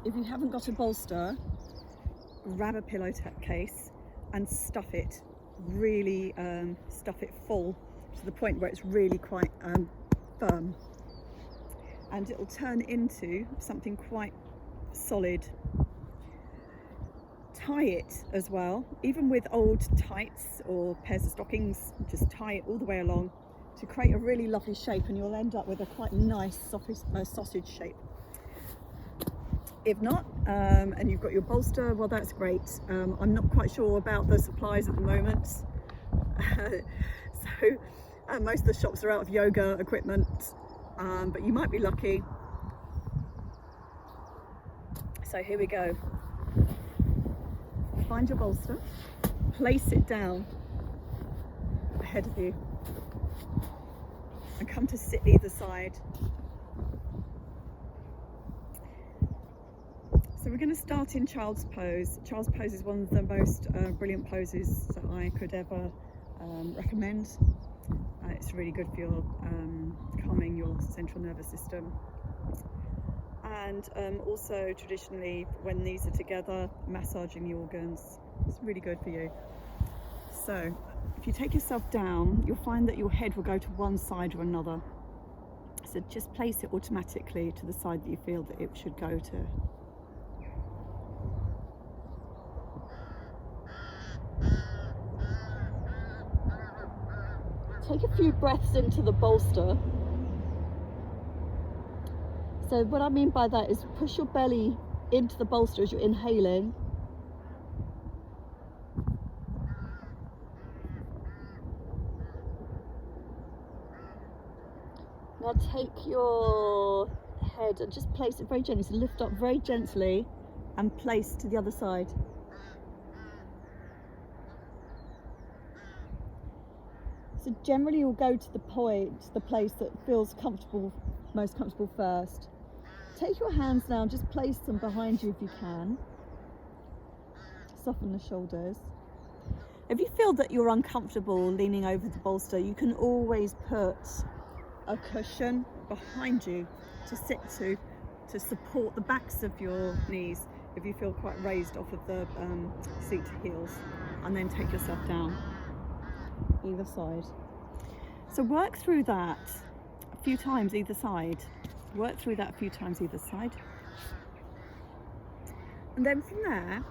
if you haven't got a bolster, grab a pillowcase and stuff it, really stuff it full to the point where it's really quite firm, and it'll turn into something quite solid. Tie it as well, even with old tights or pairs of stockings, just tie it all the way along to create a really lovely shape, and you'll end up with a quite nice sausage shape. If not, and you've got your bolster, well, that's great. I'm not quite sure about the supplies at the moment. So most of the shops are out of yoga equipment, but you might be lucky. So here we go. Find your bolster, place it down ahead of you, and come to sit either side. So we're going to start in child's pose. Child's pose is one of the most brilliant poses that I could ever recommend. It's really good for your calming your central nervous system. And also traditionally, when these are together, massaging the organs. It's really good for you. So if you take yourself down, you'll find that your head will go to one side or another. So just place it automatically to the side that you feel that it should go to. Take a few breaths into the bolster. So what I mean by that is push your belly into the bolster as you're inhaling. Now take your head and just place it very gently. So lift up very gently and place to the other side. So generally you'll go to the place that feels comfortable, most comfortable first. Take your hands now and just place them behind you if you can. Soften the shoulders. If you feel that you're uncomfortable leaning over the bolster, you can always put a cushion behind you to sit to support the backs of your knees if you feel quite raised off of the seat heels, and then take yourself down either side. So work through that a few times either side. Work through that a few times either side. And then from there,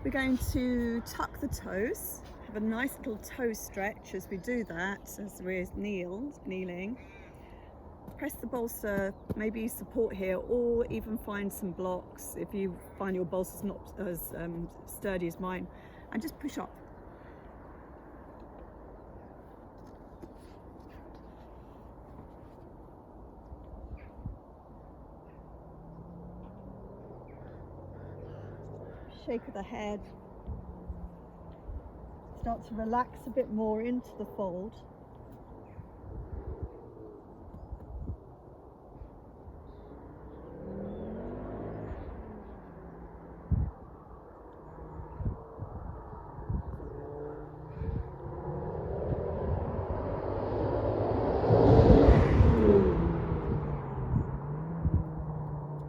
we're going to tuck the toes, have a nice little toe stretch as we do that, as we're kneeling. Press the bolster, maybe support here, or even find some blocks if you find your bolster's not as sturdy as mine, and just push up. Shake of the head. Start to relax a bit more into the fold.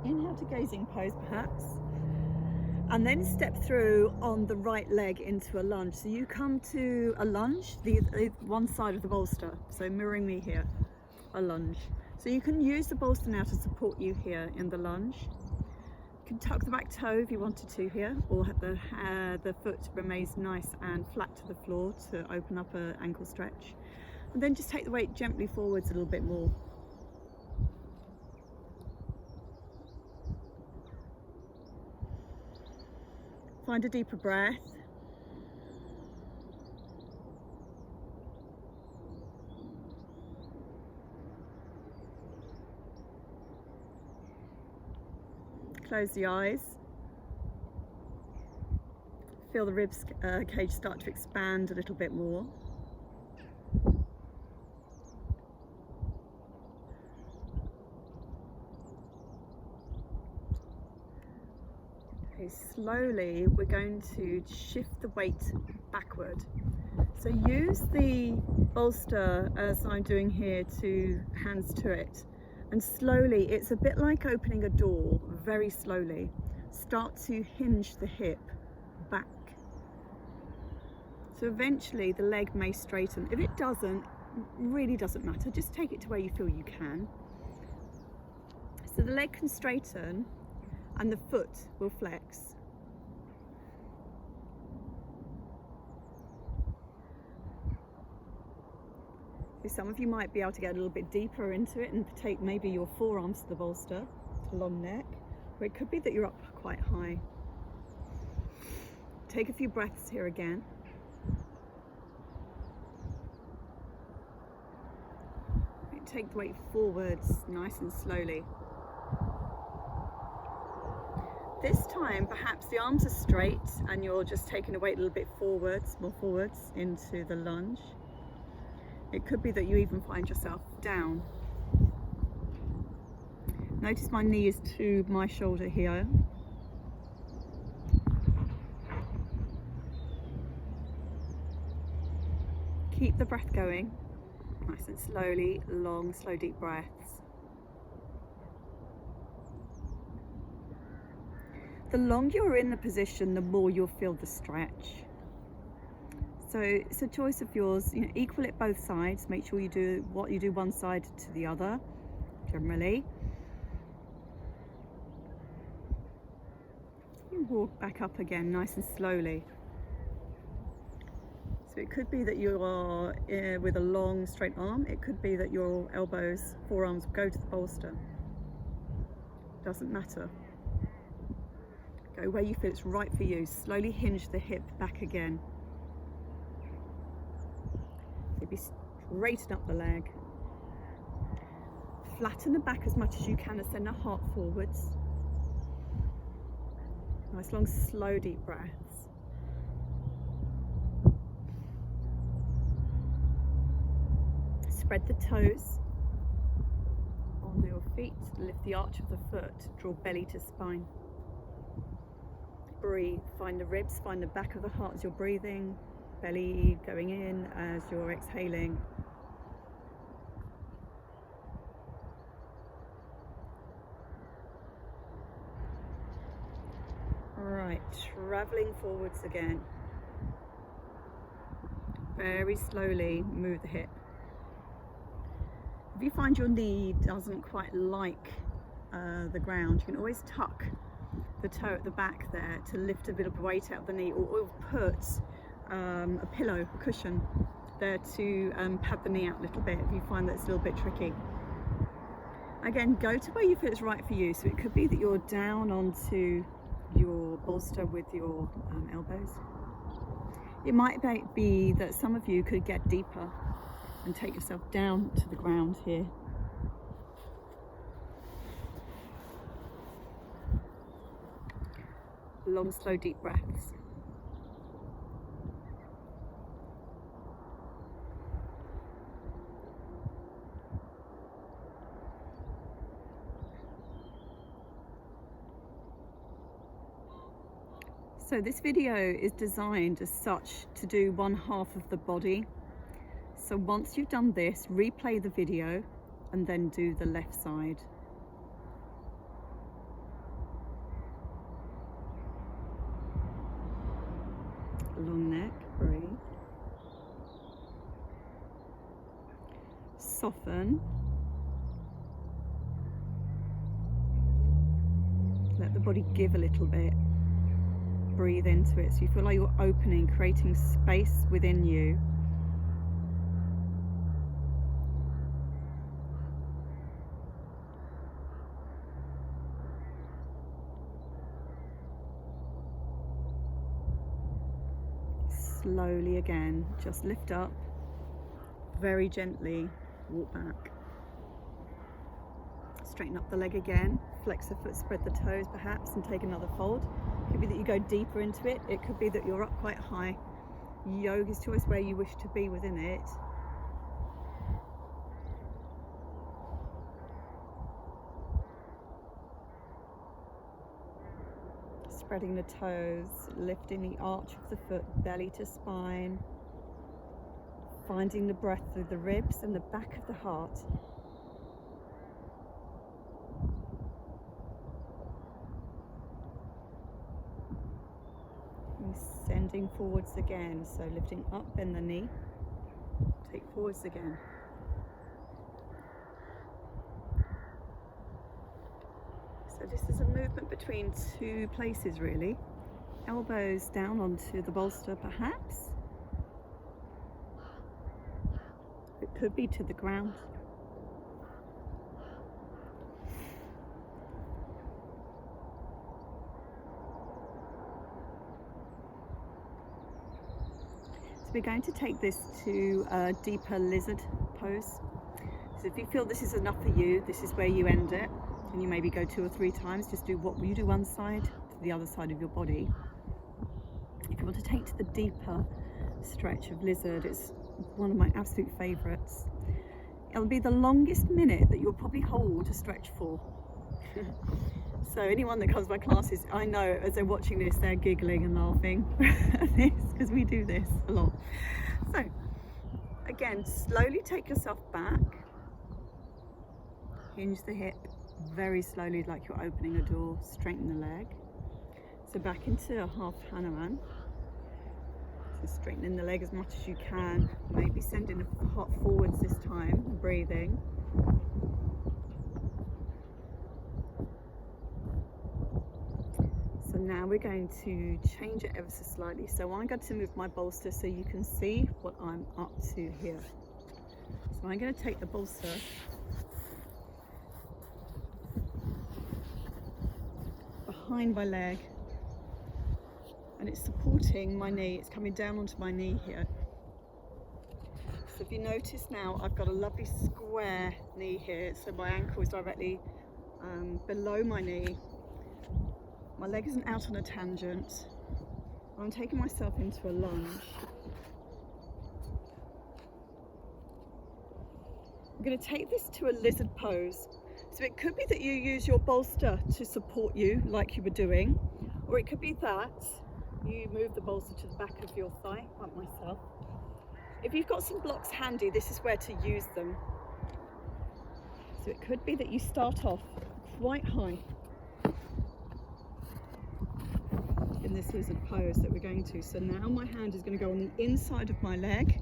Inhale to gazing pose perhaps. And then step through on the right leg into a lunge. So you come to a lunge, the one side of the bolster. So mirroring me here, a lunge. So you can use the bolster now to support you here in the lunge. You can tuck the back toe if you wanted to here, or the foot remains nice and flat to the floor to open up an ankle stretch. And then just take the weight gently forwards a little bit more. Find a deeper breath. Close the eyes. Feel the ribs cage start to expand a little bit more. Slowly we're going to shift the weight backward. So use the bolster as I'm doing here to hands to it, and slowly, it's a bit like opening a door, very slowly. start to hinge the hip back. So eventually the leg may straighten. If it doesn't, really doesn't matter. Just take it to where you feel you can. So the leg can straighten and the foot will flex. So some of you might be able to get a little bit deeper into it and take maybe your forearms to the bolster, to long neck, or it could be that you're up quite high. Take a few breaths here again. Take the weight forwards nice and slowly. This time perhaps the arms are straight and you're just taking the weight a little bit forwards, more forwards into the lunge. It could be that you even find yourself down. Notice my knee is to my shoulder here. Keep the breath going. Nice and slowly, long, slow, deep breaths. The longer you're in the position, the more you'll feel the stretch. So it's a choice of yours. You know, equal it both sides. Make sure you do what you do one side to the other, generally. You walk back up again, nice and slowly. So it could be that you are with a long straight arm. It could be that your elbows, forearms go to the bolster. Doesn't matter. Go where you feel it's right for you. Slowly hinge the hip back again. Maybe straighten up the leg. Flatten the back as much as you can and send the heart forwards. Nice long slow deep breaths. Spread the toes on your feet, lift the arch of the foot, draw belly to spine. Breathe, find the ribs, find the back of the heart as you're breathing, belly going in as you're exhaling. Right, traveling forwards again. Very slowly move the hip. If you find your knee doesn't quite like the ground, you can always tuck the toe at the back there to lift a bit of weight out of the knee, or put a pillow, a cushion there to pad the knee out a little bit if you find that it's a little bit tricky. Again, go to where you feel it's right for you. So it could be that you're down onto your bolster with your elbows. It might be that some of you could get deeper and take yourself down to the ground here. Long, slow, deep breaths. So this video is designed as such to do one half of the body. So once you've done this, replay the video and then do the left side. Long neck, breathe. Soften. Let the body give a little bit. Breathe into it so you feel like you're opening, creating space within you. Slowly again, just lift up, very gently walk back. Straighten up the leg again, flex the foot, spread the toes perhaps, and take another fold. It could be that you go deeper into it, it could be that you're up quite high. Yoga's choice where you wish to be within it. Spreading the toes, lifting the arch of the foot, belly to spine. Finding the breath through the ribs and the back of the heart. and sending forwards again. So lifting up, bend the knee, take forwards again. So this is a movement between two places really. Elbows down onto the bolster perhaps. It could be to the ground. So we're going to take this to a deeper lizard pose. So if you feel this is enough for you, this is where you end it. And you maybe go 2 or 3 times, just do what you do one side to the other side of your body. If you want to take to the deeper stretch of lizard, it's one of my absolute favourites. It'll be the longest minute that you'll probably hold a stretch for. So anyone that comes to my classes, I know as they're watching this, they're giggling and laughing at this, because we do this a lot. So again, slowly take yourself back, hinge the hip very slowly like you're opening a door, straighten the leg. So back into a half Hanuman. So straightening the leg as much as you can, maybe sending the heart forwards this time, breathing. So now we're going to change it ever so slightly. So I'm going to move my bolster so you can see what I'm up to here. So I'm going to take the bolster behind my leg, and it's supporting my knee. It's coming down onto my knee here. So if you notice now, I've got a lovely square knee here. So my ankle is directly below my knee. My leg isn't out on a tangent. I'm taking myself into a lunge. I'm going to take this to a lizard pose. So it could be that you use your bolster to support you like you were doing, or it could be that you move the bolster to the back of your thigh, like myself. If you've got some blocks handy, this is where to use them. So it could be that you start off quite high in this lizard pose that we're going to. So now my hand is going to go on the inside of my leg.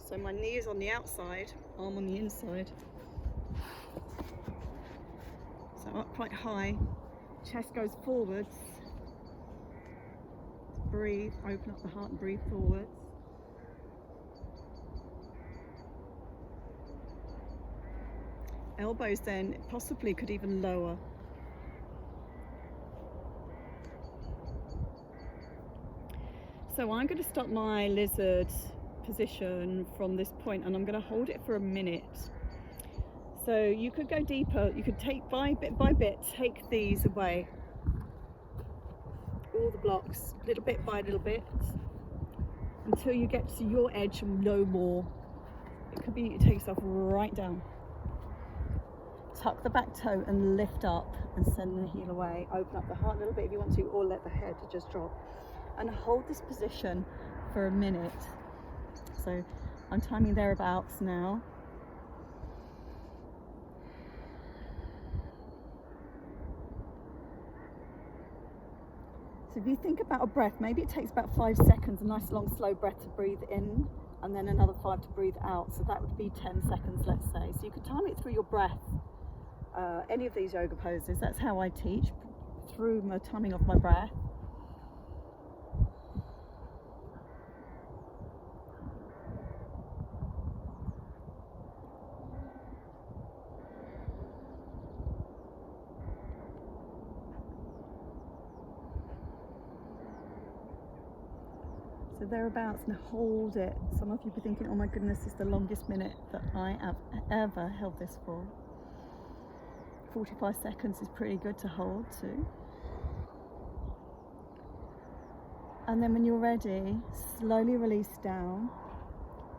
So my knee is on the outside, arm on the inside. So up quite high, chest goes forwards. Breathe, open up the heart and breathe forwards. Elbows then possibly could even lower. So I'm going to start my lizard position from this point, and I'm going to hold it for a minute. So you could go deeper, you could take by bit, take these away. All the blocks, little bit by little bit, until you get to your edge and no more. It could be you take yourself right down. Tuck the back toe and lift up and send the heel away. Open up the heart a little bit if you want to, or let the head just drop. And hold this position for a minute. So I'm timing thereabouts now. So if you think about a breath, maybe it takes about 5 seconds, a nice long slow breath to breathe in, and then another 5 to breathe out. So that would be 10 seconds, let's say. So you could time it through your breath. Any of these yoga poses, that's how I teach, through my timing of my breath. So thereabouts, and hold it. Some of you be thinking, oh my goodness, this is the longest minute that I have ever held this for. 45 seconds is pretty good to hold too. And then when you're ready, slowly release down,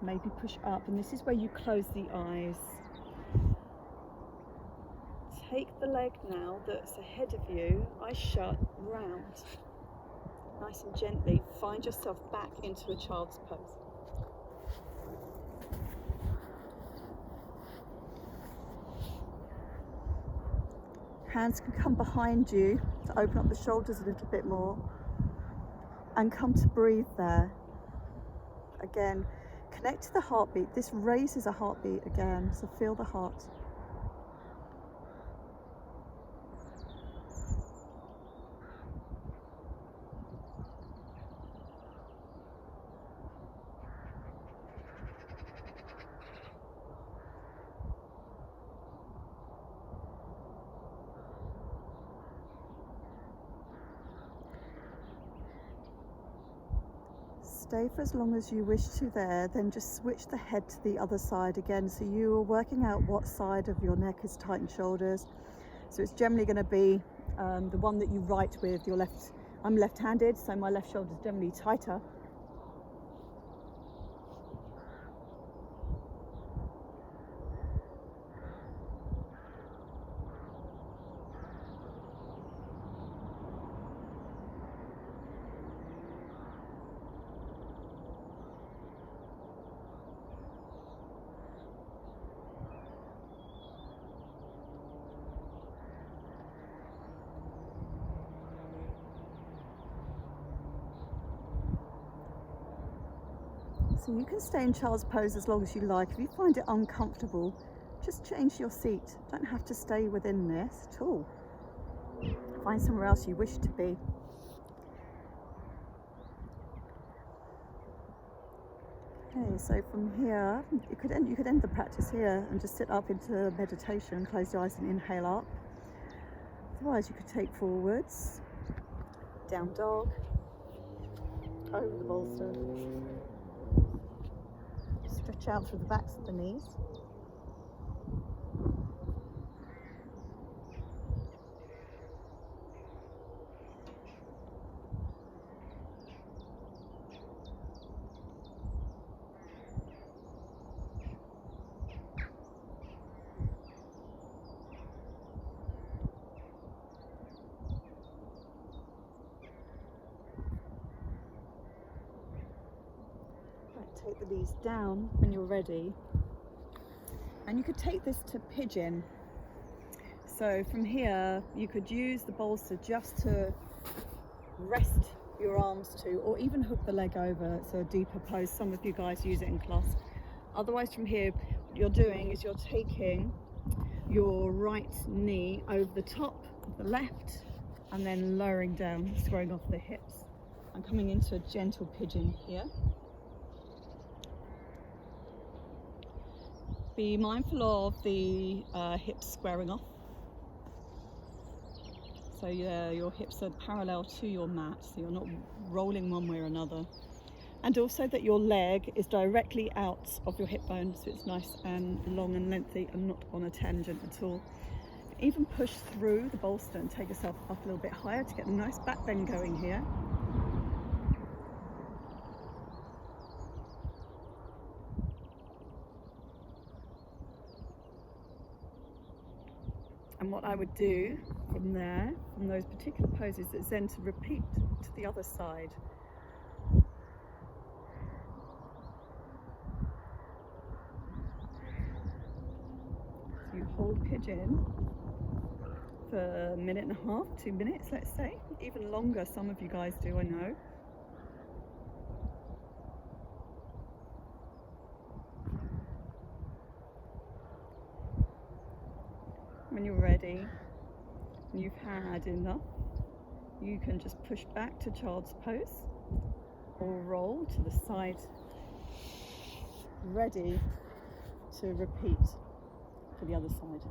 maybe push up, and this is where you close the eyes. Take the leg now that's ahead of you, eyes shut, round. Nice and gently find yourself back into a child's pose. Hands can come behind you to open up the shoulders a little bit more. and come to breathe there. Again, connect to the heartbeat. This raises a heartbeat again, so feel the heart. Stay for as long as you wish to there, then just switch the head to the other side again. So you are working out what side of your neck is tight and shoulders. So it's generally going to be the one that you write with your left. I'm left-handed, so my left shoulder is generally tighter. So you can stay in child's pose as long as you like. If you find it uncomfortable, just change your seat. Don't have to stay within this at all. Find somewhere else you wish to be. Okay, so from here, you could end the practice here and just sit up into meditation, close your eyes and inhale up. Otherwise you could take forwards, down dog, over the bolster. Stretch out through the backs of the knees. Take the knees down when you're ready, and you could take this to pigeon. So from here you could use the bolster just to rest your arms to, or even hook the leg over. It's a deeper pose. Some of you guys use it in clasp. Otherwise from here what you're doing is you're taking your right knee over the top of the left and then lowering down, squaring off the hips. I'm coming into a gentle pigeon here. Be mindful of the hips squaring off. So your hips are parallel to your mat, so you're not rolling one way or another. And also that your leg is directly out of your hip bone, so it's nice and long and lengthy and not on a tangent at all. Even push through the bolster and take yourself up a little bit higher to get a nice back bend going here. And what I would do from there, from those particular poses, is then to repeat to the other side. So you hold pigeon for a minute and a half, 2 minutes, let's say. Even longer, some of you guys do, I know. When you're ready, and you've had enough, you can just push back to child's pose or roll to the side, ready to repeat for the other side.